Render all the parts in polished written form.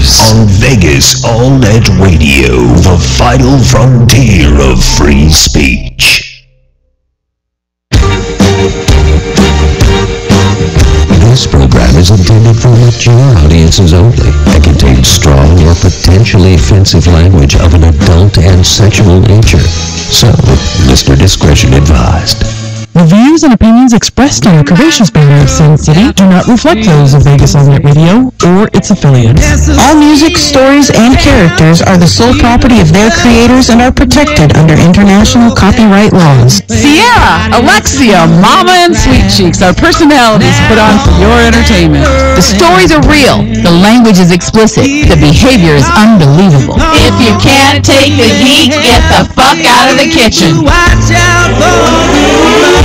on Vegas All Net Radio, the final frontier of free speech. This program is intended for mature audiences only and contains strong or potentially offensive language of an adult and sexual nature. So, listener discretion advised. The views and opinions expressed on the Curvaceous banner of Sin City do not reflect those of Vegas All Net Radio or its affiliates. All music, stories, and characters are the sole property of their creators and are protected under international copyright laws. Sierra, Alexia, Mama, and Sweet Cheeks are personalities put on for your entertainment. The stories are real. The language is explicit. The behavior is unbelievable. If you can't take the heat, get the fuck out of the kitchen. Watch out for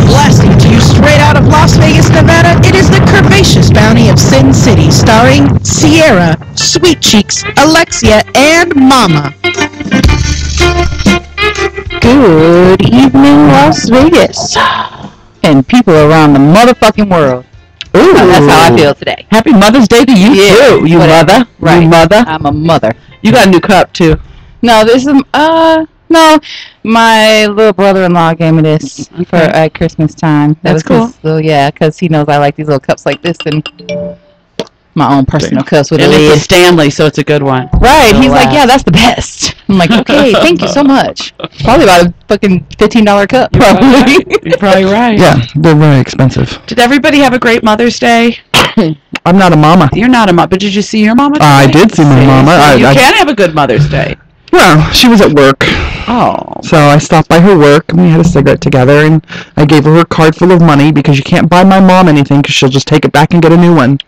Blasting to you straight out of Las Vegas, Nevada, it is the Curvaceous Bounty of Sin City, starring Sierra, Sweet Cheeks, Alexia, and Mama. Good evening, Las Vegas. And people around the motherfucking world. Ooh. That's how I feel today. Happy Mother's Day to you, too, you mother. Right. You mother. I'm a mother. You got a new cup, too. No, this is, no, my little brother-in-law gave me this for at Christmas time. That's cool. Because he knows I like these little cups like this and my own personal cups with a And lid. it's a Stanley, so it's a good one. Right, So, he's like, yeah, that's the best. I'm like, okay, thank you so much. Probably about a fucking $15 cup, probably. You're probably right. Yeah, they're very expensive. Did everybody have a great Mother's Day? I'm not a mama. You're not a mom, but did you see your mama today? I did see my mama. So you I can have a good Mother's Day. Well, she was at work. Oh. So I stopped by her work, and we had a cigarette together, and I gave her card full of money because you can't buy my mom anything because she'll just take it back and get a new one.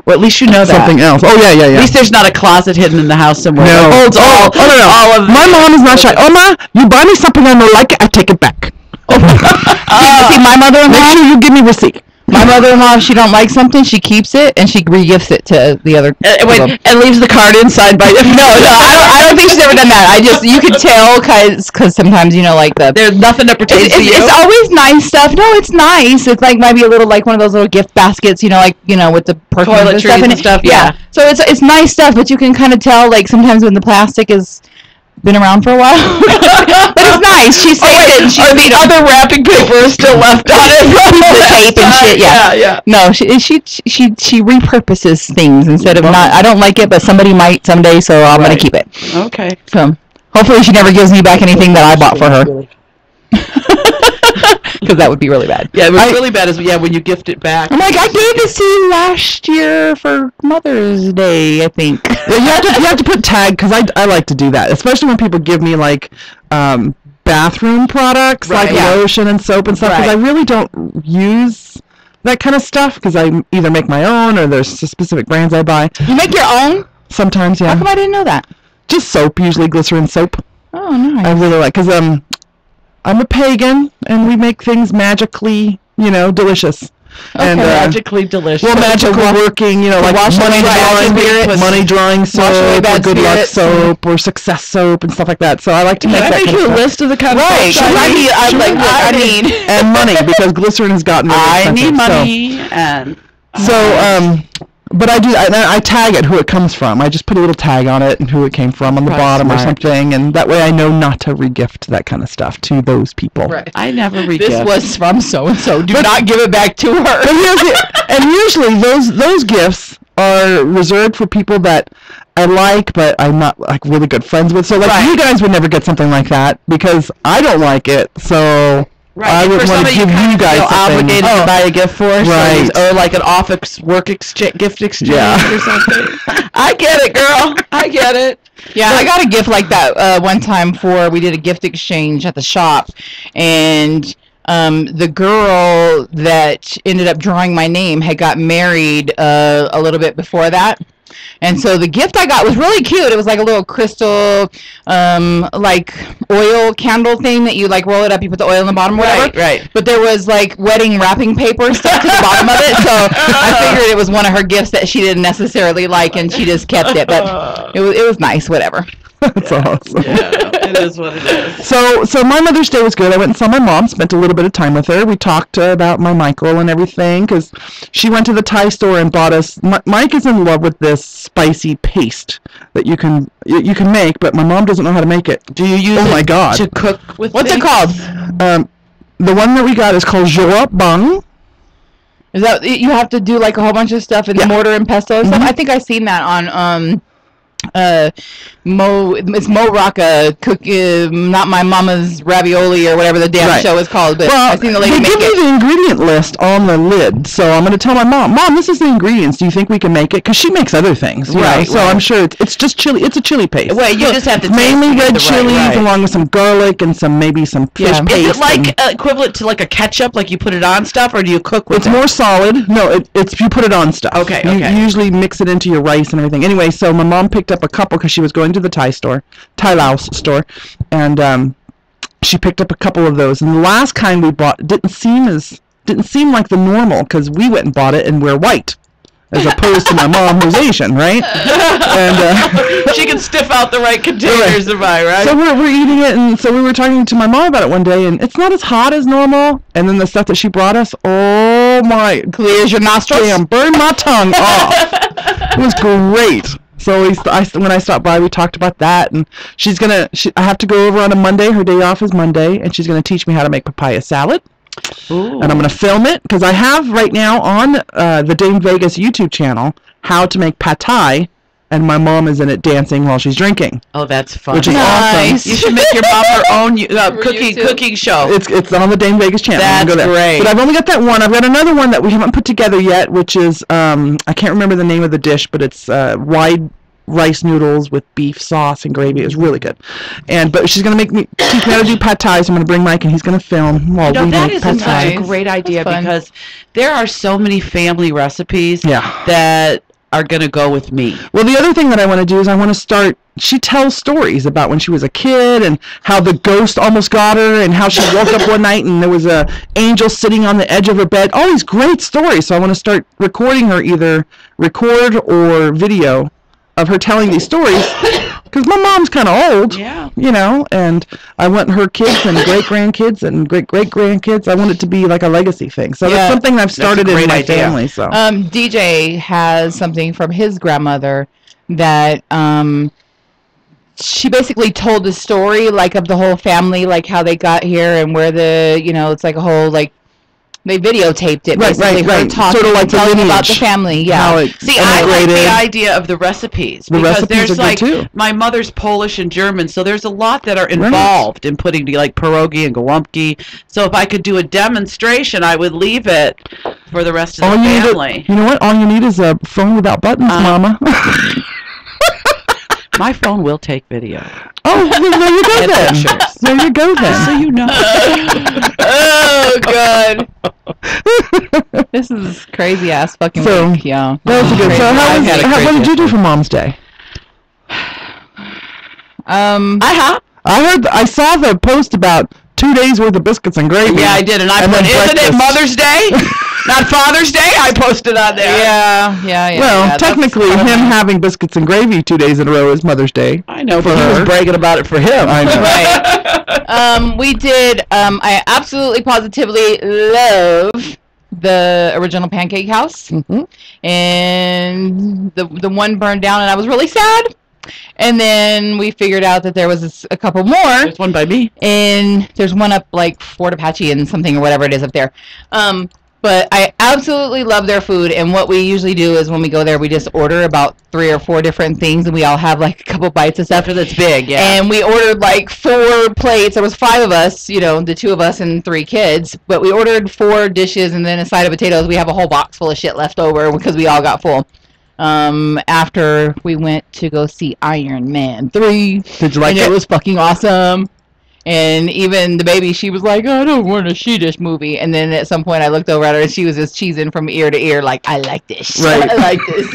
Well, at least you know that. Something else. Oh, yeah. At least there's not a closet hidden in the house somewhere. No. That holds No. all of my mom is not shy. Oh, Ma, you buy me something I don't like it, I take it back. See, my mother-in-law? Make sure you give me receipt. My mother-in-law, if she don't like something, she keeps it and she re-gifts it to the other. and leaves the card inside by. No, I don't think she's ever done that. You could tell because sometimes there's nothing that pertains to you. It's always nice stuff. No, it's nice. It's like maybe a little like one of those little gift baskets, with the perfume Toiletries and stuff. Yeah. So it's nice stuff, but you can kind of tell like sometimes when the plastic is been around for a while. But it's nice. She saved it. And the other wrapping paper is still left on it. The tape and shit. Yeah. No, she repurposes things instead of not. I don't like it, but somebody might someday, so I'm gonna keep it. Okay. So hopefully she never gives me back anything that I bought for her. Because that would be really bad. Yeah, it was really bad when you gift it back. I'm like, I gave this to you last year for Mother's Day, I think. Yeah, you have to put tag, because I like to do that, especially when people give me like bathroom products, like lotion and soap and stuff, because I really don't use that kind of stuff, because I either make my own or there's specific brands I buy. You make your own? Sometimes, yeah. How come I didn't know that? Just soap, usually glycerin soap. Oh, nice. I really like, because I'm a pagan, and we make things magically, delicious. Okay. And, magically delicious. Well, magically working, like money drawing soap, or good luck soap, or success soap, and stuff like that. So I like to make that kind of stuff. Can I make you a list of the kind of stuff? I need and money, because glycerin has gotten really expensive. I need money, and... So, but I do, I tag it who it comes from. I just put a little tag on it and who it came from on the bottom or something, and that way I know not to regift that kind of stuff to those people. Right. I never regift. This was from so-and-so. Do not give it back to her. And usually those gifts are reserved for people that I like, but I'm not like really good friends with. So you guys would never get something like that because I don't like it. So I would want to give you guys something. Obligated to buy a gift for, right? Or like an office gift exchange or something. I get it, girl. I get it. Yeah, I got a gift like that one time we did a gift exchange at the shop, and the girl that ended up drawing my name had got married a little bit before that. And so the gift I got was really cute. It was like a little crystal, like oil candle thing that you like roll it up, you put the oil in the bottom or whatever. Right. But there was like wedding wrapping paper stuck to the bottom of it. So I figured it was one of her gifts that she didn't necessarily like, and she just kept it. But it was nice, whatever. That's awesome. Yeah, it is what it is. So my Mother's Day was good. I went and saw my mom, spent a little bit of time with her. We talked about my Michael and everything, because she went to the Thai store and bought us. Mike is in love with this spicy paste that you can make, but my mom doesn't know how to make it. Do you use my God. to cook with What's things? it called? The one that we got is called Joa Bang. Is that you have to do like a whole bunch of stuff in the mortar and pesto and stuff? I think I've seen that on Mo Rocca not my mama's ravioli or whatever the damn show is called, but I've seen the lady make it. They give me the ingredient list on the lid, so I'm going to tell my mom, this is the ingredients. Do you think we can make it? Because she makes other things, right? So I'm sure it's just chili. It's a chili paste. Wait, you just have to mainly taste red chilies along with some garlic and maybe some fish paste. Is it like equivalent to like a ketchup, like you put it on stuff, or do you cook with it? It's more solid. No, it's you put it on stuff. Okay. You usually mix it into your rice and everything. Anyway, so my mom picked up a couple because she was going to the Thai Laos store, and she picked up a couple of those. And the last kind we bought didn't seem like the normal, because we went and bought it and we're white, as opposed to my mom who's Asian, right? And she can stiff out the right containers to buy, right? So we're eating it, and so we were talking to my mom about it one day, and it's not as hot as normal. And then the stuff that she brought us, oh my, clears your nostrils. Damn, burned my tongue off. It was great. So when I stopped by, we talked about that, and I have to go over on a Monday. Her day off is Monday, and she's going to teach me how to make papaya salad. Ooh. And I'm going to film it, because I have right now on the Dame Vegas YouTube channel how to make pad thai, and my mom is in it dancing while she's drinking. Oh, that's fun. Which is awesome. You should make your mom her own cooking show. It's on the Dame Vegas channel. That's great. But I've only got that one. I've got another one that we haven't put together yet, which is, I can't remember the name of the dish, but it's wide rice noodles with beef sauce and gravy. It was really good. But she's going to teach me how to do pad thai, so I'm going to bring Mike, and he's going to film while we make pad thai. That is a great idea, because there are so many family recipes that are going to go with me. Well, the other thing that I want to do is I want to start, she tells stories about when she was a kid and how the ghost almost got her, and how she woke up one night and there was a angel sitting on the edge of her bed. All these great stories. So I want to start recording her, either record or video of her telling these stories, because my mom's kind of old, and I want her kids and great-grandkids and great-great-grandkids, I want it to be like a legacy thing. So that's something I've started in my family. So DJ has something from his grandmother that she basically told the story, like, of the whole family, like how they got here and where it's like a whole, like, they videotaped it, basically. Right. Talking, sort of like telling about the family. Yeah. See, I like the idea of the recipes, because there's like my mother's Polish and German, so there's a lot that are involved in putting like pierogi and gołąbki. So if I could do a demonstration, I would leave it for the rest of the family. You know what? All you need is a phone without buttons, Mama. My phone will take video. Oh, well, there you go then. There you go then. Just so you know. Oh, God. This is crazy ass fucking week. Yeah. That was good. So what did you do for Mom's Day? I saw the post about 2 days worth of biscuits and gravy. Yeah, I did, and isn't it Mother's Day? Not Father's Day? I posted on there. Yeah. Well, technically, him having biscuits and gravy 2 days in a row is Mother's Day. I know, but he was bragging about it for him. I know. Right. We did. I absolutely positively love the original Pancake House, and the one burned down, and I was really sad. And then we figured out that there was a couple more. There's one by me. And there's one up like Fort Apache and something or whatever it is up there. But I absolutely love their food. And what we usually do is when we go there, we just order about 3 or 4 different things. And we all have like a couple bites of stuff. That's big, yeah. And we ordered like 4 plates. There was 5 of us, the 2 of us and 3 kids. But we ordered 4 dishes and then a side of potatoes. We have a whole box full of shit left over because we all got full. After we went to go see Iron Man 3. Did you like it? It was fucking awesome. And even the baby, she was like, I don't want to see this movie. And then at some point I looked over at her and she was just cheesing from ear to ear like, I like this. Right. I like this.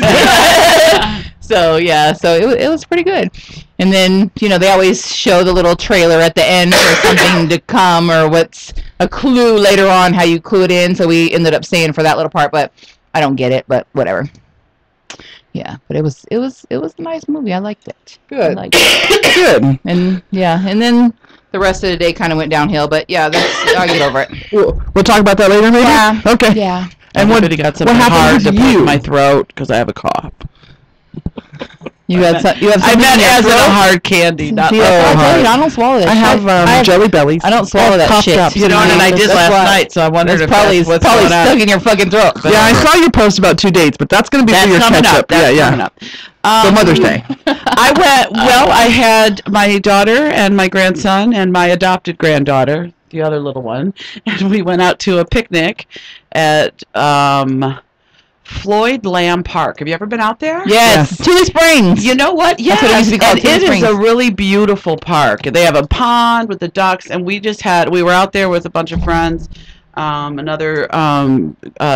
So, yeah. So it was pretty good. And then, they always show the little trailer at the end for something to come or what's a clue later on, how you clue it in. So we ended up staying for that little part. But I don't get it, but whatever. Yeah, but it was a nice movie. I liked it. Good. Good. And then the rest of the day kind of went downhill. But yeah, I'll get over it. We'll talk about that later, maybe. Yeah. Okay. Yeah. And what happened to you? My throat because I have a cough. You have something I meant as in a hard candy, not hard. I don't swallow that. I have jelly bellies. I don't swallow that shit. You know, and I did last night, so I wondered if that's what's probably stuck in your fucking throat. Yeah, I saw your post about 2 dates, but that's going to be for your catch-up. That's coming up. For Mother's Day. I had my daughter and my grandson and my adopted granddaughter, the other little one, and we went out to a picnic at Floyd Lamb Park. Have you ever been out there? Yes. Tully Springs. You know what? Yeah, it is a really beautiful park. They have a pond with the ducks, and we were out there with a bunch of friends, another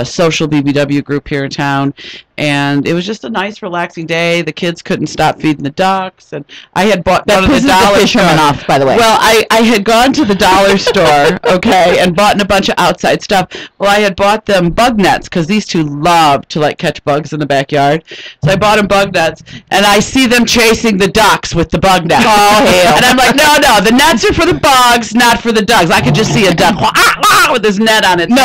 social BBW group here in town, and it was just a nice, relaxing day. The kids couldn't stop feeding the ducks, and I had bought one of the dollar store. Off, by the way. Well, I had gone to the dollar store, okay, and bought a bunch of outside stuff. Well, I had bought them bug nets because these two love to catch bugs in the backyard. So I bought them bug nets, and I see them chasing the ducks with the bug nets. Oh hell! And I'm like, no, the nets are for the bugs, not for the ducks. I could just see a duck with this net on it. No,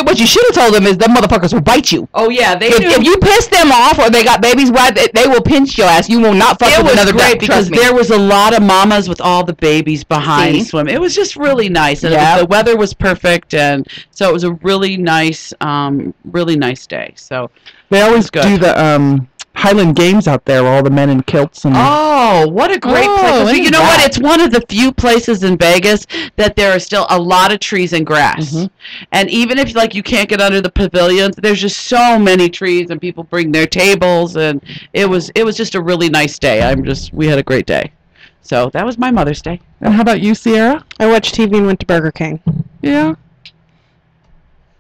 what you should have told them is them motherfuckers will bite you. Oh yeah. If you piss them off or they got babies, they will pinch your ass. You will not fuck with another duck. Because there was a lot of mamas with all the babies behind swimming. It was just really nice, and the weather was perfect, and so it was a really nice day. So they always do the Highland Games out there, where all the men in kilts and. Oh, what a great place! You know what? It's one of the few places in Vegas that there are still a lot of trees and grass, and even if you can't get under the pavilions, there's just so many trees, and people bring their tables, and it was just a really nice day. We had a great day, so that was my Mother's Day. And how about you, Sierra? I watched TV and went to Burger King. Yeah.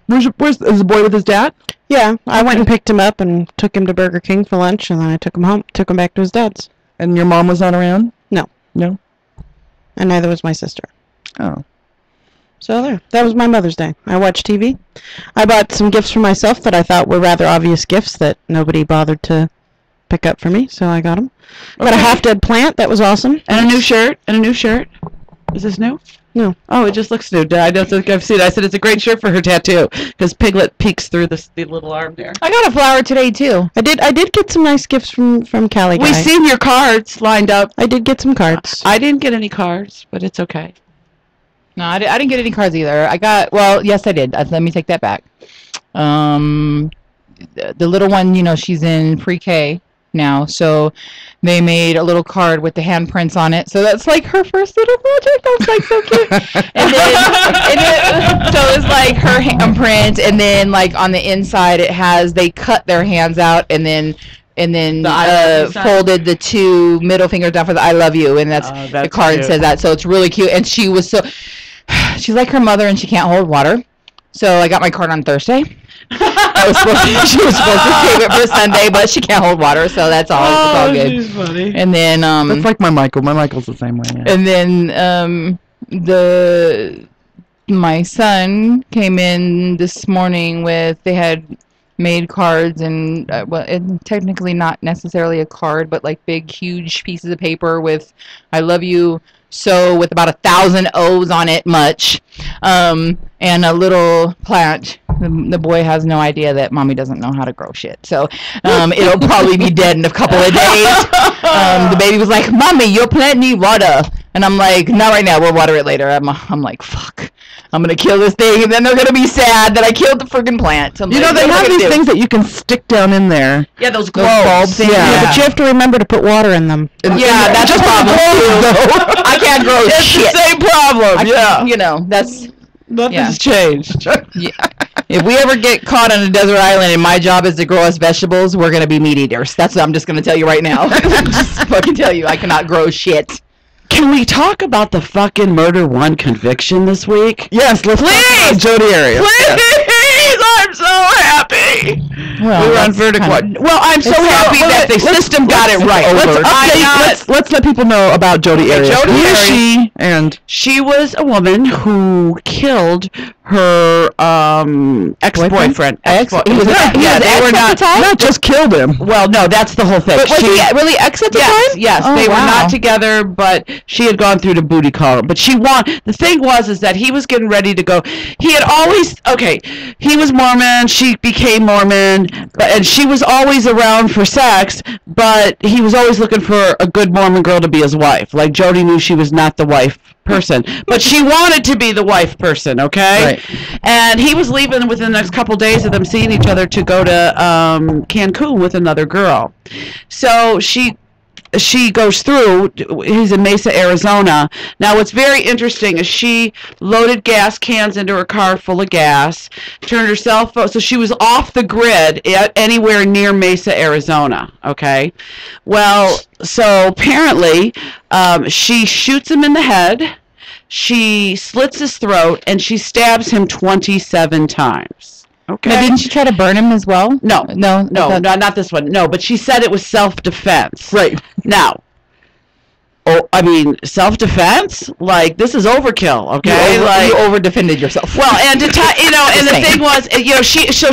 Is the boy with his dad? Yeah, I went and picked him up and took him to Burger King for lunch, and then I took him home, took him back to his dad's. And your mom was not around? No. No? And neither was my sister. Oh. So there. That was my Mother's Day. I watched TV. I bought some gifts for myself that I thought were rather obvious gifts that nobody bothered to pick up for me, so I got them. Got a half-dead plant. That was awesome. And a new shirt. Is this new? No. Oh, it just looks new. I don't think I've seen it. I said it's a great shirt for her tattoo because Piglet peeks through the little arm there. I got a flower today too. I did get some nice gifts from Cali Guy. We've seen your cards lined up. I did get some cards. I didn't get any cards, but it's okay. No, I didn't get any cards either. Yes, I did. Let me take that back. The little one, she's in pre-K now, so they made a little card with the handprints on it, so that's like her first little project. I was like, so cute. and then so it's like her handprint, and then on the inside they cut their hands out and then folded the 2 middle fingers down for the I love you, and that's the card cute. Says that, so it's really cute. And she's like her mother, and she can't hold water, so I got my card on Thursday. She was supposed to save it for Sunday, but she can't hold water, so that's all. It's all good. She's funny. And then that's like my Michael. My Michael's the same way. Yeah. And then my son came in this morning they had made cards and technically not necessarily a card, but big huge pieces of paper with I love you. So with about 1,000 O's on it, and a little plant. The boy has no idea that mommy doesn't know how to grow shit. So it'll probably be dead in a couple of days. The baby was like, "Mommy, your plant need water." And I'm like, "Not right now. We'll water it later." I'm like, "Fuck. I'm going to kill this thing, and then they're going to be sad that I killed the friggin' plant." They have these things that you can stick down in there. Yeah, those bulbs. Things. Yeah, but you have to remember to put water in them. Yeah, that's a problem, too. I can't grow shit. It's the same problem, Nothing's changed. Yeah. If we ever get caught on a desert island and my job is to grow us vegetables, we're going to be meat eaters. That's what I'm just going to tell you right now. Just fucking tell you, I cannot grow shit. Can we talk about the fucking Murder 1 conviction this week? Yes, let's please! Jodi Arias. Please! I'm so happy! Well, were on verdict watch. Well, I'm so happy that the system got it right. Let's let people know about Jodi Arias. Jodi Arias, and she was a woman who killed her ex-boyfriend. They were not just killed him. Well, no, that's the whole thing. But was he really ex at the time? Yes, they were not together, but she had gone through the booty call. But the thing was that he was getting ready to go. He had always, he was Mormon, she became Mormon, and she was always around for sex, but he was always looking for a good Mormon girl to be his wife. Like, Jodi knew she was not the wife person, but she wanted to be the wife person, okay? Right. And he was leaving within the next couple days of them seeing each other to go to Cancun with another girl. So she goes through. He's in Mesa, Arizona. Now, what's very interesting is she loaded gas cans into her car full of gas, turned her cell phone, so she was off the grid anywhere near Mesa, Arizona, okay? Well, so apparently she shoots him in the head, she slits his throat, and she stabs him 27 times. Okay. Now, didn't she try to burn him as well? No, not this one. No, but she said it was self-defense. Right. Now, self-defense? Like, this is overkill, okay? You over-defended yourself. Well, and and the thing was,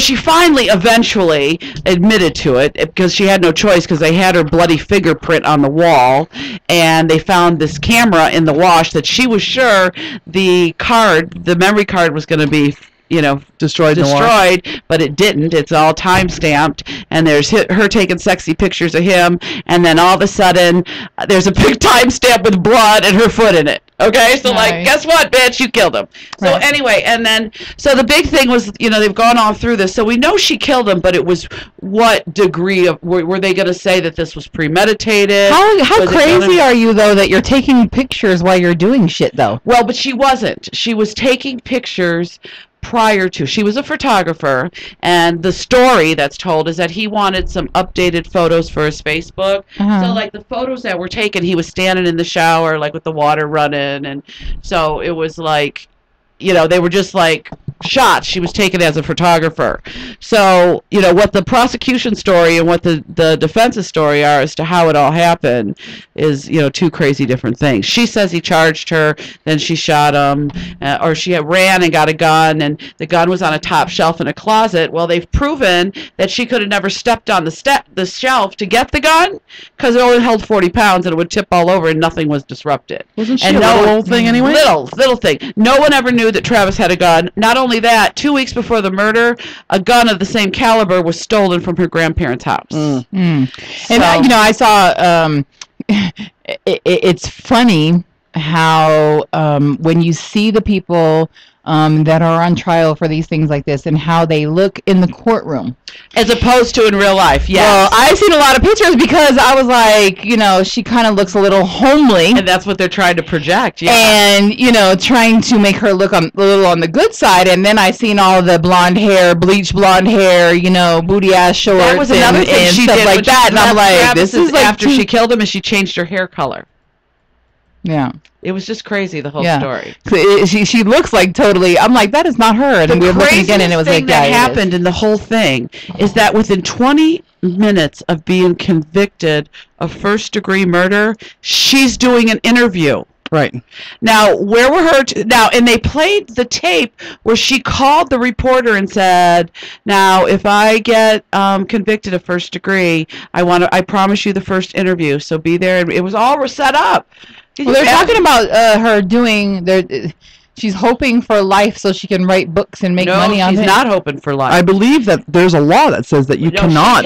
she finally, eventually admitted to it because she had no choice because they had her bloody fingerprint on the wall, and they found this camera in the wash that she was sure the memory card was going to be destroyed, but it didn't. It's all time stamped, and there's her taking sexy pictures of him, and then all of a sudden there's a big time stamp with blood and her foot in it. Okay, so guess what, bitch, you killed him. So anyway, and then so the big thing was, they've gone all through this, so we know she killed him, but it was what degree of were they going to say that this was premeditated? How crazy are you though that you're taking pictures while you're doing shit though? Well, but she wasn't. She was taking pictures prior to. She was a photographer, and the story that's told is that he wanted some updated photos for his Facebook. So like the photos that were taken, he was standing in the shower like with the water running, and so it was like, they were just like shots she was taken as a photographer. So what the prosecution story and what the defense's story are as to how it all happened is two crazy different things. She says he charged her, then she shot him, or she ran and got a gun, and the gun was on a top shelf in a closet. Well, they've proven that she could have never stepped on the shelf to get the gun because it only held 40 pounds and it would tip all over and nothing was disrupted. Wasn't she a little thing anyway? Little thing. No one ever knew that Travis had a gun. Not only that, 2 weeks before the murder, a gun of the same caliber was stolen from her grandparents' house. And I saw. It's funny how when you see the people that are on trial for these things like this and how they look in the courtroom as opposed to in real life. Yes. Well, I've seen a lot of pictures because I was like, she kind of looks a little homely, and that's what they're trying to project. Yeah. And trying to make her look a little on the good side. And then I seen all the blonde hair, bleached blonde hair, booty ass shorts. That was another thing she stuff did like that. And I'm like, Travis, this is like after she killed him, and she changed her hair color. Yeah. It was just crazy, the whole story. She looks like totally, I'm like, that is not her. And we were looking again, and it was like, that happened in the whole thing is that within 20 minutes of being convicted of first-degree murder, she's doing an interview. Right. Now, where were her... and they played the tape where she called the reporter and said, now, if I get convicted of first degree, I promise you the first interview, so be there. And it was all set up. Well, they're talking about her doing... She's hoping for life so she can write books and make money on it. No, she's not hoping for life. I believe that there's a law that says that you cannot.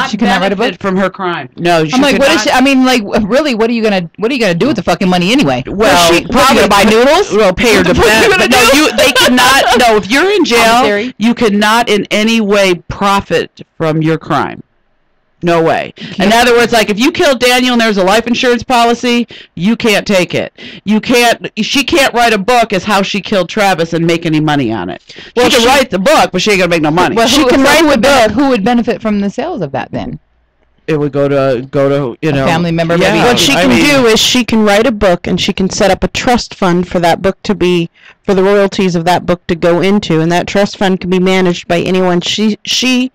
She cannot write a book from her crime. No, I'm like, what is she? I mean, like, really, what are you gonna do with the fucking money anyway? Well, she probably gonna buy noodles. Well, pay her defense. But no, they cannot. No, if you're in jail, you cannot in any way profit from your crime. No way. In other words, like if you killed Daniel and there's a life insurance policy, you can't take it. She can't write a book as how she killed Travis and make any money on it. Well, she can write the book, but she ain't gonna make no money. Well, she can write a book. Who would benefit from the sales of that then? It would go to a family member. Yeah, maybe. What she can do is she can write a book and she can set up a trust fund for that book to be, for the royalties of that book to go into, and that trust fund can be managed by anyone she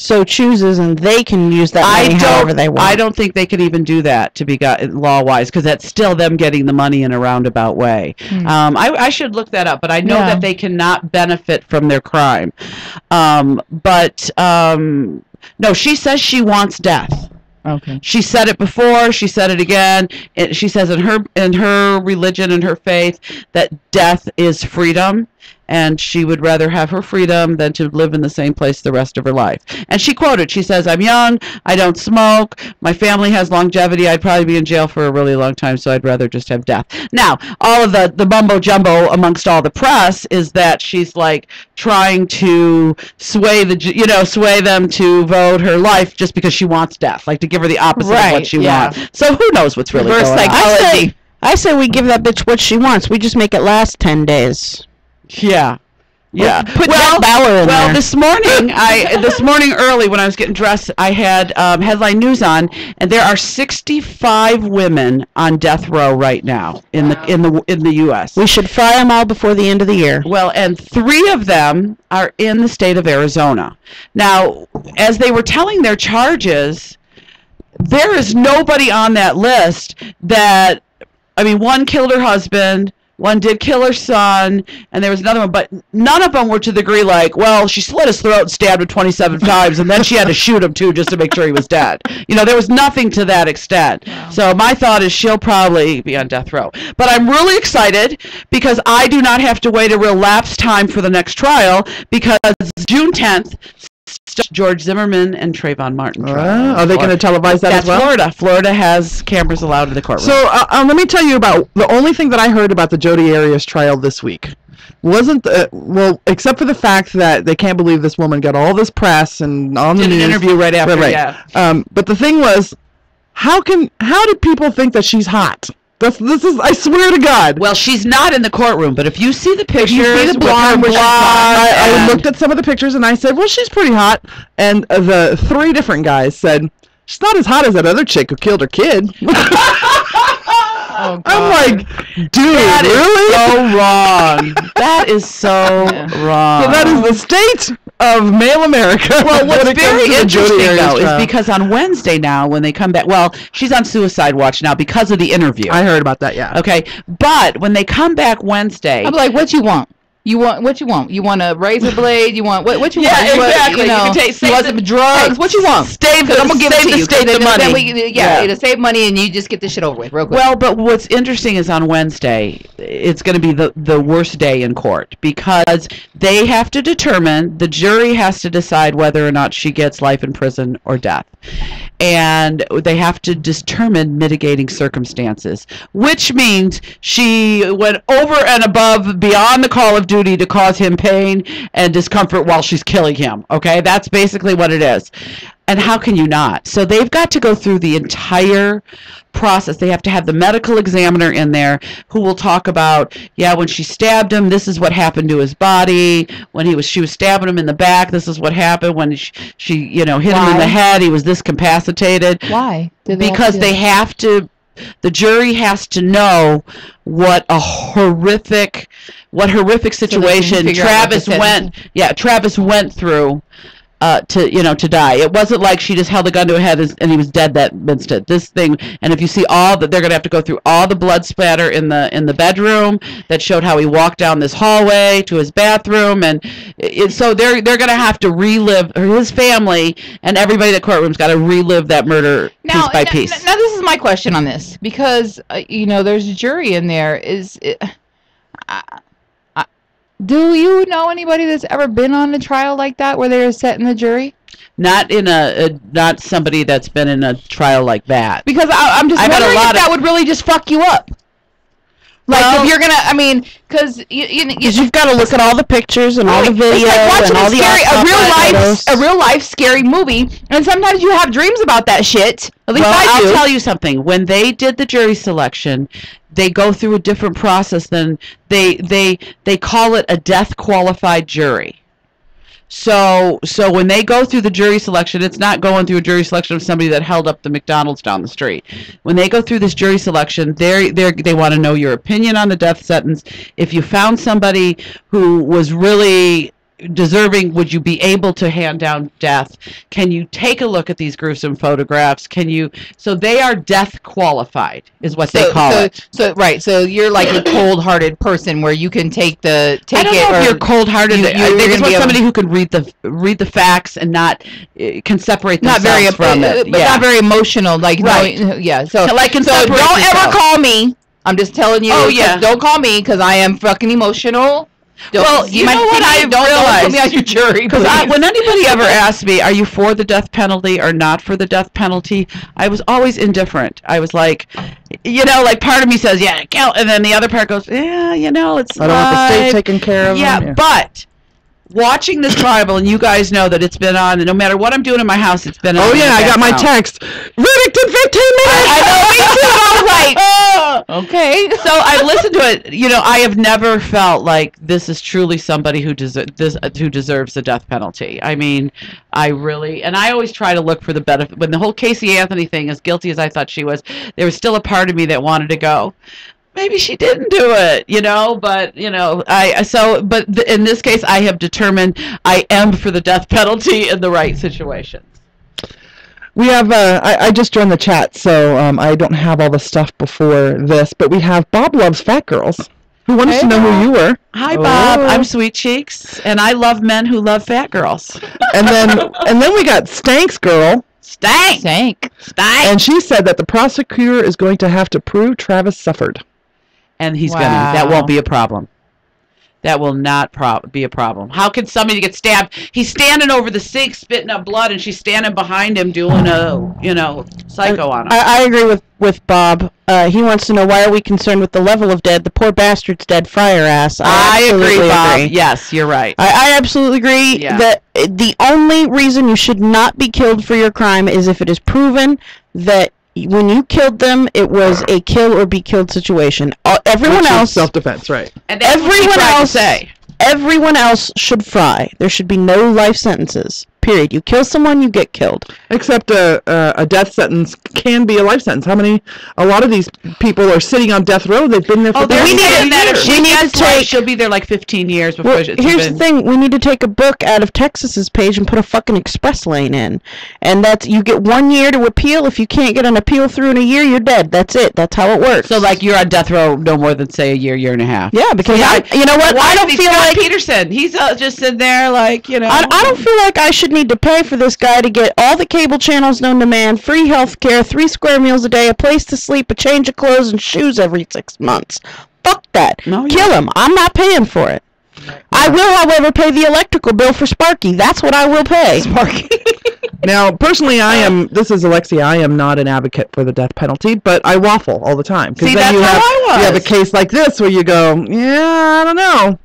so chooses, and they can use that money however they want. I don't think they could even do that to be law-wise, because that's still them getting the money in a roundabout way. I should look that up, but I know that they cannot benefit from their crime. No, she says she wants death. Okay. She said it before. She said it again. She says in her religion and her faith that death is freedom, and she would rather have her freedom than to live in the same place the rest of her life. And she quoted, she says, "I'm young, I don't smoke, my family has longevity, I'd probably be in jail for a really long time, so I'd rather just have death." Now, all of the mumbo jumbo amongst all the press is that she's like trying to sway them to vote her life just because she wants death, like to give her the opposite of what she wants. So who knows what's really going on? I say we give that bitch what she wants. We just make it last 10 days. Yeah. Put Jack Bauer in there. This morning early when I was getting dressed, I had headline news on, and there are 65 women on death row right now in the U.S. We should fry them all before the end of the year. Well, and 3 of them are in the state of Arizona. Now, as they were telling their charges, there is nobody on that list that, I mean, one killed her husband. One did kill her son, and there was another one, but none of them were to the degree like, well, she slit his throat and stabbed him 27 times, and then she had to shoot him, too, just to make sure he was dead. There was nothing to that extent. Wow. So my thought is she'll probably be on death row. But I'm really excited because I do not have to wait a real lapse time for the next trial, because June 10th, George Zimmerman and Trayvon Martin trial. Are they going to televise that as well? Florida. Florida has cameras allowed in the courtroom. So let me tell you about the only thing that I heard about the Jodi Arias trial this week. Wasn't except for the fact that they can't believe this woman got all this press and on the news. An interview right after. Right. Yeah. But the thing was, how did people think that she's hot? This is, I swear to God. Well, she's not in the courtroom, but if you see the pictures, you see the blonde, I looked at some of the pictures and I said, well, she's pretty hot. And the 3 different guys said, she's not as hot as that other chick who killed her kid. Oh, I'm like, dude, that really? Is so wrong. That is so wrong. So that is the state of male America. Well, what's very interesting, though, is because on Wednesday now, when they come back, well, she's on suicide watch now because of the interview. I heard about that, yeah. Okay, but when they come back Wednesday... I'm like, what you want? You want what you want? You want a razor blade? You want what you want? Yeah, exactly. You want some drugs? What you want? I'm gonna give it to you. Save the money. To save money, and you just get this shit over with real quick. Well, but what's interesting is on Wednesday, it's going to be the worst day in court, because they have to determine, the jury has to decide whether or not she gets life in prison or death. And they have to determine mitigating circumstances, which means she went over and above, beyond the call of duty, to cause him pain and discomfort while she's killing him. Okay, that's basically what it is. And how can you not? So they've got to go through the entire process. They have to have the medical examiner in there who will talk about, when she stabbed him, this is what happened to his body. When she was stabbing him in the back, this is what happened. When she hit him in the head, he was this incapacitated. Why? Because they have to. The jury has to know what horrific situation Travis went through to die. It wasn't like she just held a gun to her head and he was dead that instant. This thing, and if you see they're going to have to go through all the blood splatter in the bedroom that showed how he walked down this hallway to his bathroom, and so they're going to have to relive, or his family and everybody in the courtroom's got to relive that murder piece by piece. Now this is my question on this, because there's a jury in there. Do you know anybody that's ever been on a trial like that where they were set in the jury? Not somebody that's been in a trial like that. Because I'm just wondering if that would really just fuck you up. Like, if you're gonna, because you've got to look at all the pictures and all the videos, it's like watching and all a real life scary movie, and sometimes you have dreams about that shit. At least I do. I'll tell you something. When they did the jury selection, they go through a different process than they call it a death qualified jury. So when they go through the jury selection, it's not going through a jury selection of somebody that held up the McDonald's down the street. When they go through this jury selection, they want to know your opinion on the death sentence. If you found somebody who was really deserving? Would you be able to hand down death? Can you take a look at these gruesome photographs? Can you? So they are death qualified, is what they call it. So right. So you're like a cold-hearted person where you can take I don't know if you're cold-hearted. They just want somebody who can read the facts and not can separate themselves from it. But not very emotional. Like yeah. So like don't ever call me. I'm just telling you. Oh yeah. Don't call me because I am fucking emotional. Well, you know what I realized? Don't put me on your jury. Because when anybody ever asked me, "Are you for the death penalty or not for the death penalty?" I was always indifferent. I was like, like part of me says, "Yeah, kill," and then the other part goes, "Yeah, it's." I don't want the state taking care of them. Yeah, but watching this Bible, and you guys know that it's been on, and no matter what I'm doing in my house, it's been on. Oh yeah, I got my text. Verdict in 15 minutes. I know, me too. I was like, okay. So I've listened to it. I have never felt like this is truly somebody who deserves the death penalty. I mean, I always try to look for the benefit. When the whole Casey Anthony thing, as guilty as I thought she was, there was still a part of me that wanted to go, maybe she didn't do it, but in this case, I have determined I am for the death penalty in the right situations. We have, I just joined the chat, so I don't have all the stuff before this, but we have Bob Loves Fat Girls, who wanted to know who you were. Hi, Bob. I'm Sweet Cheeks, and I love men who love fat girls. And then we got Stank's Girl. Stank. And she said that the prosecutor is going to have to prove Travis suffered. And he's gonna. That won't be a problem. That will not be a problem. How can somebody get stabbed? He's standing over the sink, spitting up blood, and she's standing behind him doing a, psycho on him. I agree with Bob. He wants to know, why are we concerned with the level of dead? The poor bastard's dead. Fry her ass. I agree, Bob. Yes, you're right. I absolutely agree that the only reason you should not be killed for your crime is if it is proven that when you killed them, it was a kill or be killed situation. Everyone else, self-defense, right? And everyone else should fry. There should be no life sentences. Period. You kill someone, you get killed. Except a death sentence can be a life sentence. A lot of these people are sitting on death row. They've been there for 30 years. She'll be there like 15 years before. Well, here's the thing: we need to take a book out of Texas's page and put a fucking express lane in, and that's, you get 1 year to appeal. If you can't get an appeal through in a year, you're dead. That's it. That's how it works. So like you're on death row no more than say a year and a half. Yeah, because you know what? I don't feel like Peterson. He's just sitting there like I don't feel like I should need to pay for this guy to get all the cable channels known to man, free health care, 3 square meals a day, a place to sleep, a change of clothes, and shoes every 6 months. Fuck that. No, kill him. I'm not paying for it. I will, however, pay the electrical bill for Sparky. That's what I will pay. Sparky. Now, personally, this is Alexia, I am not an advocate for the death penalty, but I waffle all the time. See, that's how I was. You have a case like this where you go, yeah, I don't know.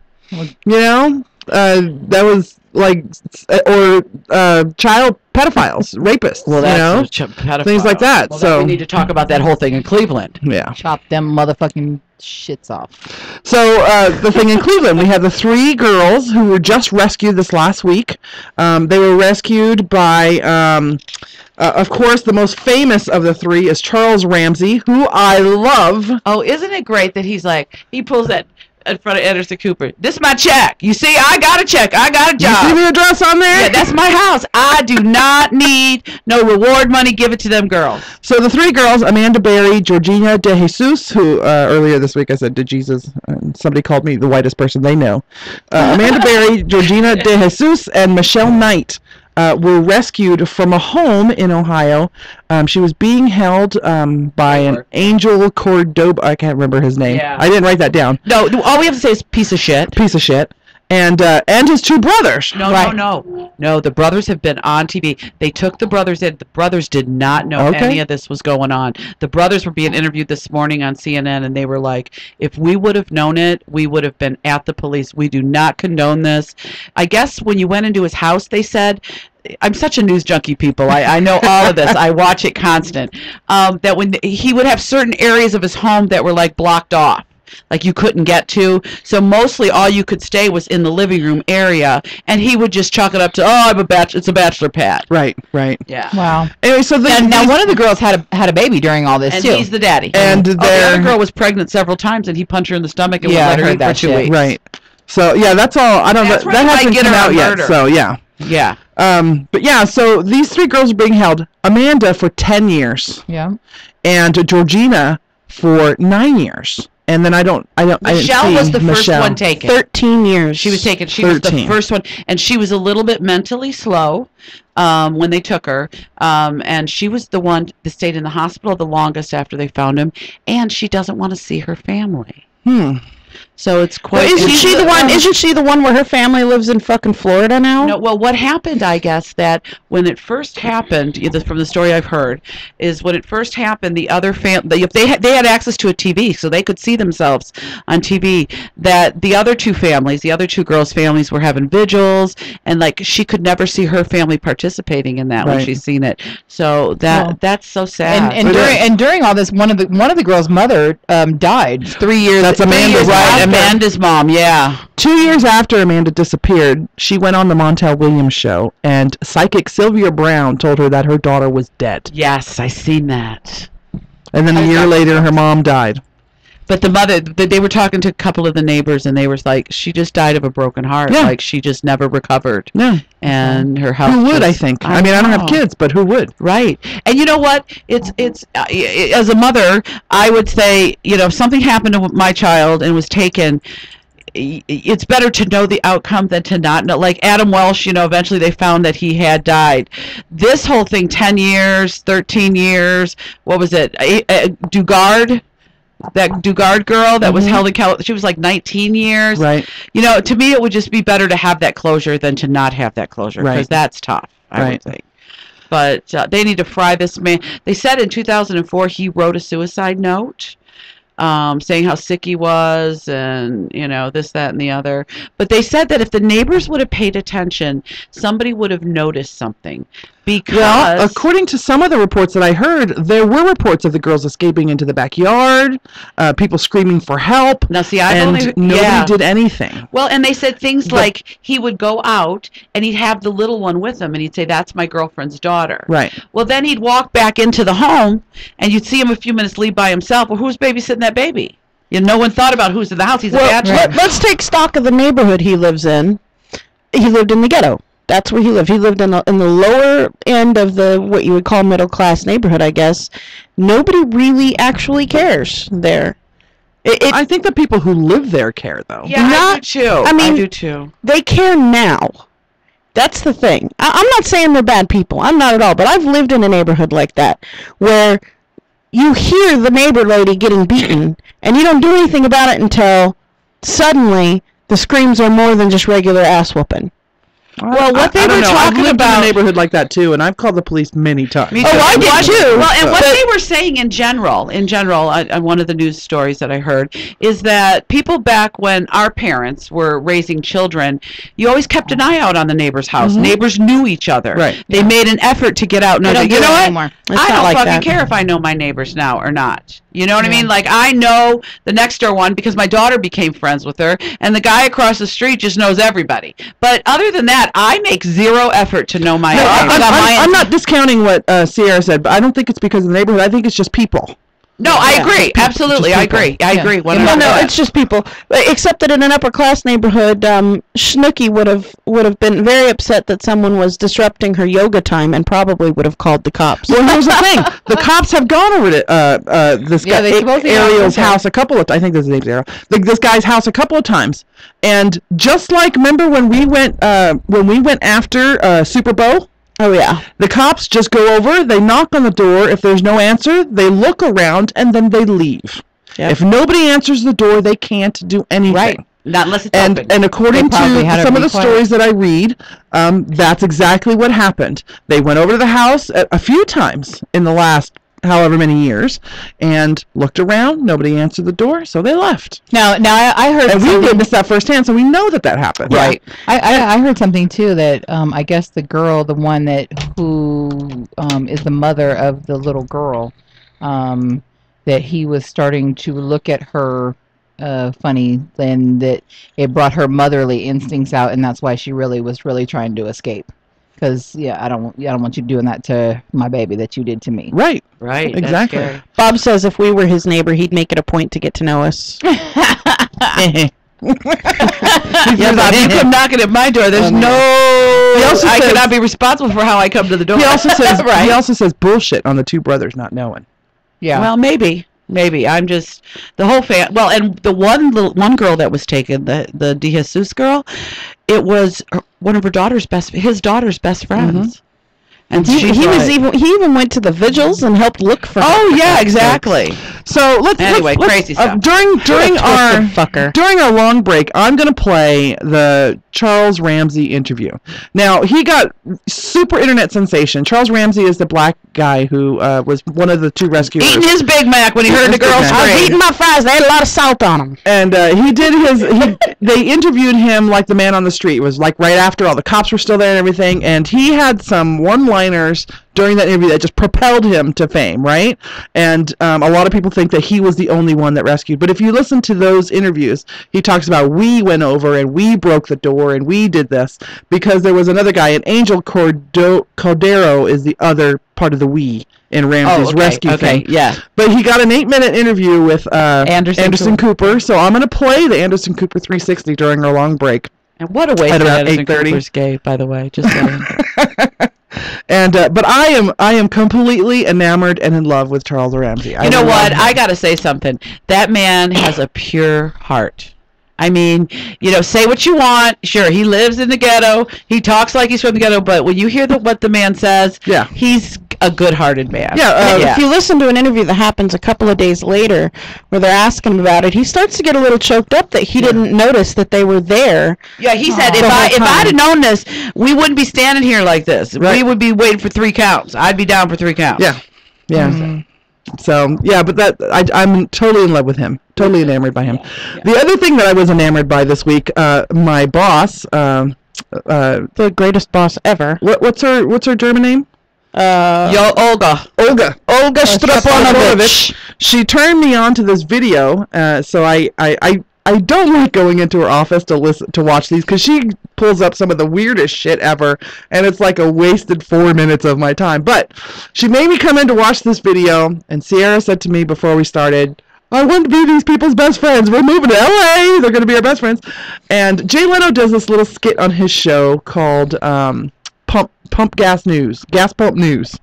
That was like, or child pedophiles, rapists, things like that. Well, so we need to talk about that whole thing in Cleveland. Yeah. Chop them motherfucking shits off. So the thing in Cleveland, we have the 3 girls who were just rescued this last week. They were rescued by, of course, the most famous of the 3 is Charles Ramsey, who I love. Oh, isn't it great that he pulls that in front of Anderson Cooper. This is my check. You see, I got a check. I got a job. You see the address on there? Yeah, that's my house. I do not need no reward money. Give it to them girls. So the 3 girls, Amanda Berry, Georgina De Jesus, who earlier this week I said De Jesus, and somebody called me the whitest person they know. Amanda Berry, Georgina De Jesus, and Michelle Knight were rescued from a home in Ohio. She was being held by an Angel Cordoba. I can't remember his name. Yeah. I didn't write that down. No, all we have to say is piece of shit. Piece of shit. And his 2 brothers. No. The brothers have been on TV. They took the brothers in. The brothers did not know any of this was going on. The brothers were being interviewed this morning on CNN, and they were like, if we would have known it, we would have been at the police. We do not condone this. I guess when you went into his house, they said, I'm such a news junkie, people. I know all of this. I watch it constant. That when he would have certain areas of his home that were like blocked off, like you couldn't get to. So mostly all you could stay was in the living room area, and he would just chalk it up to, it's a bachelor pad. Right. Yeah. Wow. Anyway, so now one of the girls had a baby during all this and too. He's the daddy. And the other girl was pregnant several times, and he punched her in the stomach and let her eat for 2 weeks. Right. So yeah, that's all. I don't know. That hasn't come out yet. So yeah. Yeah. But yeah, so these 3 girls are being held. Amanda for 10 years. Yeah. And Georgina for 9 years. And then Michelle was the first one taken. 13 years. She was taken. She was the first one, and she was a little bit mentally slow when they took her. And she was the one that stayed in the hospital the longest after they found him. And she doesn't want to see her family. So it's quite. Well, isn't she the one? Isn't she the one where her family lives in fucking Florida now? No. Well, what happened, I guess, that when it first happened, from the story I've heard, is when it first happened, the other family, they had access to a TV, so they could see themselves on TV. That the other 2 families, the other 2 girls' families, were having vigils, and like she could never see her family participating in that when she's seen it. So that's so sad. And during all this, one of the girls' mother died 3 years. That's Amanda's right. Amanda's mom, yeah. 2 years after Amanda disappeared, she went on the Montel Williams show, and psychic Sylvia Brown told her that her daughter was dead. Yes, I seen that. And then a year later, her mom died. But the mother, they were talking to a couple of the neighbors, and they were like, she just died of a broken heart. Yeah. Like, she just never recovered. Yeah. And her health. Who would, I think? I mean, I don't have kids, but who would? Right. And you know what? It's as a mother, I would say, if something happened to my child and was taken, it's better to know the outcome than to not know. Like Adam Welsh, eventually they found that he had died. This whole thing, 10 years, 13 years, what was it? Dugard? That Dugard girl that was held in California, she was like 19 years. Right. To me, it would just be better to have that closure than to not have that closure, because that's tough, I would think. But they need to fry this man. They said in 2004 he wrote a suicide note saying how sick he was and, this, that, and the other. But they said that if the neighbors would have paid attention, somebody would have noticed something. Because according to some of the reports that I heard, there were reports of the girls escaping into the backyard, people screaming for help. Now, see, nobody did anything. Well, and they said things like he would go out and he'd have the little one with him, and he'd say, "That's my girlfriend's daughter." Right. Well, then he'd walk back into the home, and you'd see him a few minutes leave by himself. Well, who's babysitting that baby? No one thought about who's in the house. He's a bachelor. Let's take stock of the neighborhood he lives in. He lived in the ghetto. That's where he lived. He lived in the lower end of the what you would call middle class neighborhood, I guess. Nobody really actually cares there. I think the people who live there care, though. Yeah, I do too. I do too. They care now. That's the thing. I'm not saying they're bad people. I'm not at all. But I've lived in a neighborhood like that where you hear the neighbor lady getting beaten, and you don't do anything about it until suddenly the screams are more than just regular ass whooping. Well, what they were talking I've lived about in a neighborhood like that too, and I've called the police many times. Oh, I did too. Well, and what they were saying in general, on one of the news stories that I heard, is that people back when our parents were raising children, you always kept an eye out on the neighbor's house. Neighbors knew each other. Right. They made an effort to get out. And you know what? I don't fucking care if I know my neighbors now or not. You know what I mean? Like, I know the next door one because my daughter became friends with her, and the guy across the street just knows everybody. But other than that, I make zero effort to know my neighbors. I'm not discounting what Sierra said, but I don't think it's because of the neighborhood. I think it's just people. No, I agree. Absolutely, I agree. I agree. No, it's just people. Except that in an upper class neighborhood, Snooki would have been very upset that someone was disrupting her yoga time and probably would have called the cops. Well, here's the thing: the cops have gone over to this guy Ariel's house a couple of. I think this is Ariel. This guy's house a couple of times, and just like remember when we went after Super Bowl. Oh, yeah. The cops just go over, they knock on the door. If there's no answer, they look around, and then they leave. Yep. If nobody answers the door, they can't do anything. Right. Not unless it's open. And according to some of the stories that I read, that's exactly what happened. They went over to the house a few times in the last however many years and looked around. Nobody answered the door, so they left. Now I heard, and we witnessed that firsthand, so we know that happened. Right. I heard something too that I guess the girl, the one who is the mother of the little girl, that he was starting to look at her funny, and that it brought her motherly instincts out, and that's why she was really trying to escape. Because I don't want you doing that to my baby that you did to me. Right. Exactly. Bob says if we were his neighbor, he'd make it a point to get to know us. If you come knocking at my door, there's I cannot be responsible for how I come to the door. He also says he also says bullshit on the two brothers not knowing. Yeah. Well, maybe. I'm just the whole well, and the one girl that was taken, the De Jesus girl, it was one of his daughter's best friends. And he even went to the vigils and helped look for her. Oh yeah, exactly. So let's crazy stuff. During our long break, I'm going to play the Charles Ramsey interview. Now, he got super internet sensation. Charles Ramsey is the black guy who was one of the two rescuers. Eating his Big Mac when he heard the girl scream. I was eating my fries. They had a lot of salt on them. And they interviewed him like the man on the street. It was like right after all the cops were still there and everything. And he had some one-liners during that interview that just propelled him to fame, right? And a lot of people think that he was the only one that rescued. But if you listen to those interviews, he talks about we went over and we broke the door and we did this because there was another guy, and Angel Cordero is the other part of the we in Ramsey's rescue thing. Yeah. But he got an 8-minute interview with Anderson Cooper. So I'm going to play the Anderson Cooper 360 during our long break. And what a way to Anderson Cooper's gay, by the way. Just saying. And but I am completely enamored and in love with Charles Ramsey. You know what? I got to say something. That man has a pure heart. I mean, say what you want. Sure, he lives in the ghetto. He talks like he's from the ghetto, but when you hear what the man says, he's a good-hearted man. If you listen to an interview that happens a couple of days later where they're asking him about it, he starts to get a little choked up that he didn't notice that they were there. Yeah, he said, if I'd have known this, we wouldn't be standing here like this. Right. We would be waiting for 3 counts. I'd be down for 3 counts. Yeah. Mm-hmm. So, but I'm totally in love with him. Totally enamored by him. Yeah. The other thing that I was enamored by this week, my boss, the greatest boss ever. What's her German name? Olga Straponovich. She turned me on to this video, so I don't like going into her office to watch these because she pulls up some of the weirdest shit ever, and it's like a wasted 4 minutes of my time. But she made me come in to watch this video, and Sierra said to me before we started, I want to be these people's best friends. We're moving to LA. They're going to be our best friends. And Jay Leno does this little skit on his show called Gas Pump News,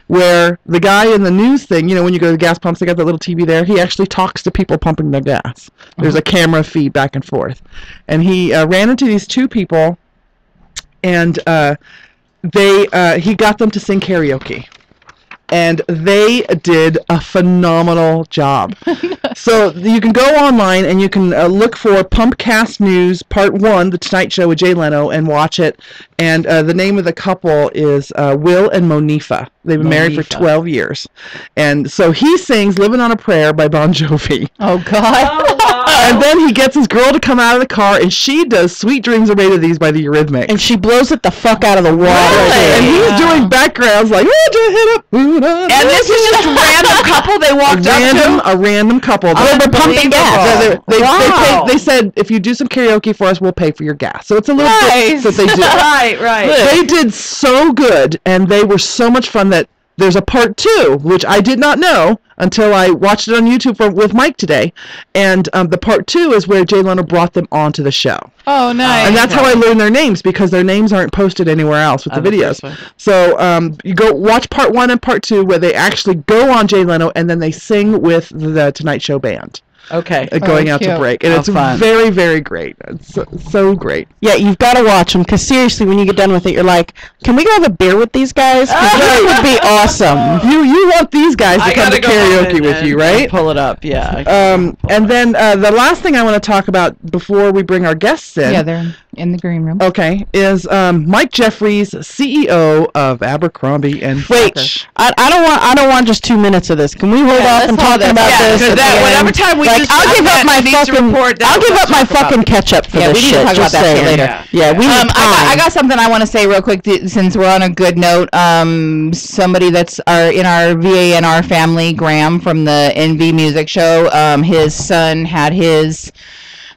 where the guy in the news thing, when you go to the gas pumps, they got that little TV there. He actually talks to people pumping their gas. There's a camera feed back and forth. And he ran into these 2 people, and he got them to sing karaoke. And they did a phenomenal job. So you can go online and you can look for Pumpcast News Part 1, The Tonight Show with Jay Leno, and watch it. And the name of the couple is Will and Monifa. They've been married for 12 years. And so he sings Living on a Prayer by Bon Jovi. Oh, God. Oh, wow. And then he gets his girl to come out of the car, and she does Sweet Dreams Are Made of These by the Eurythmics. And she blows it the fuck out of the water. Really? And he's doing backgrounds like, and this is just a random couple they walked up to? A random couple. They were pumping gas. They said, if you do some karaoke for us, we'll pay for your gas. So it's a little bit that they do. Right. They did so good, and they were so much fun that there's a part 2, which I did not know until I watched it on YouTube with Mike today. And the part 2 is where Jay Leno brought them onto the show. Oh, nice. And that's how I learned their names, because their names aren't posted anywhere else with the videos. So you go watch part 1 and part 2 where they actually go on Jay Leno and then they sing with the Tonight Show band. Okay. Going out to break. And it's fun. Very, very great. It's so great. Yeah, you've got to watch them, because seriously, when you get done with it, you're like, can we go have a beer with these guys? Because this would be awesome. You want these guys to come to karaoke with you, right? Pull it up, yeah. And then the last thing I want to talk about before we bring our guests in. Yeah, they're in the green room. Okay, is Mike Jeffries, CEO of Abercrombie and Fitch. Wait, I don't want just 2 minutes of this. Can we hold off and talk about this? Whatever time we I'll give up my fucking ketchup for this shit. We need to talk about that shit later. Yeah, we need time. I got something I want to say real quick since we're on a good note. Somebody that's in our VANR family, Graham from the NV Music Show, his son had his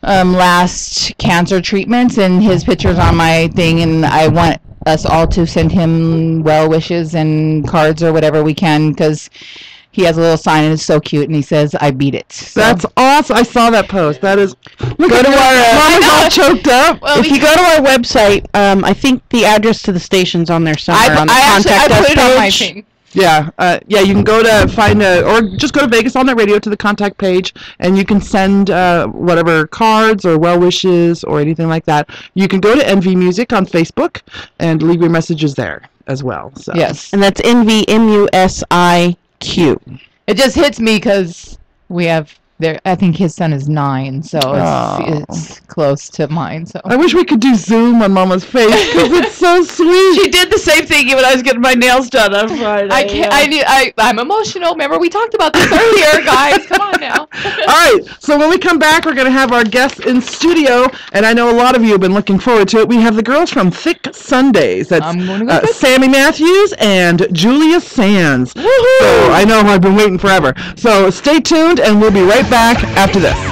last cancer treatments, and his picture's on my thing, and I want us all to send him well wishes and cards or whatever we can, because he has a little sign and it's so cute, and he says, "I beat it." So. That's awesome. I saw that post. That is. Look go to our. Mama's all choked up. Well, if you go to our website, I think the address to the station's on there somewhere. On the contact us put it page. on my thing. Yeah, you can go to find or just go to Vegas on That Radio to the contact page, and you can send whatever cards or well wishes or anything like that. You can go to NV Music on Facebook and leave your messages there as well. So. Yes, and that's NVMUSIQ. It just hits me because we have. I think his son is 9, so it's close to mine. So I wish we could do Zoom on Mama's face because it's so sweet. She did the same thing when I was getting my nails done on Friday. I can't. I'm emotional. Remember we talked about this earlier, guys. Come on now. All right. So when we come back, we're going to have our guests in studio, and I know a lot of you have been looking forward to it. We have the girls from Thick Sundays. That's Sammee Matthews and Julia Sands. Woohoo! So I know I've been waiting forever. So stay tuned, and we'll be right back after this.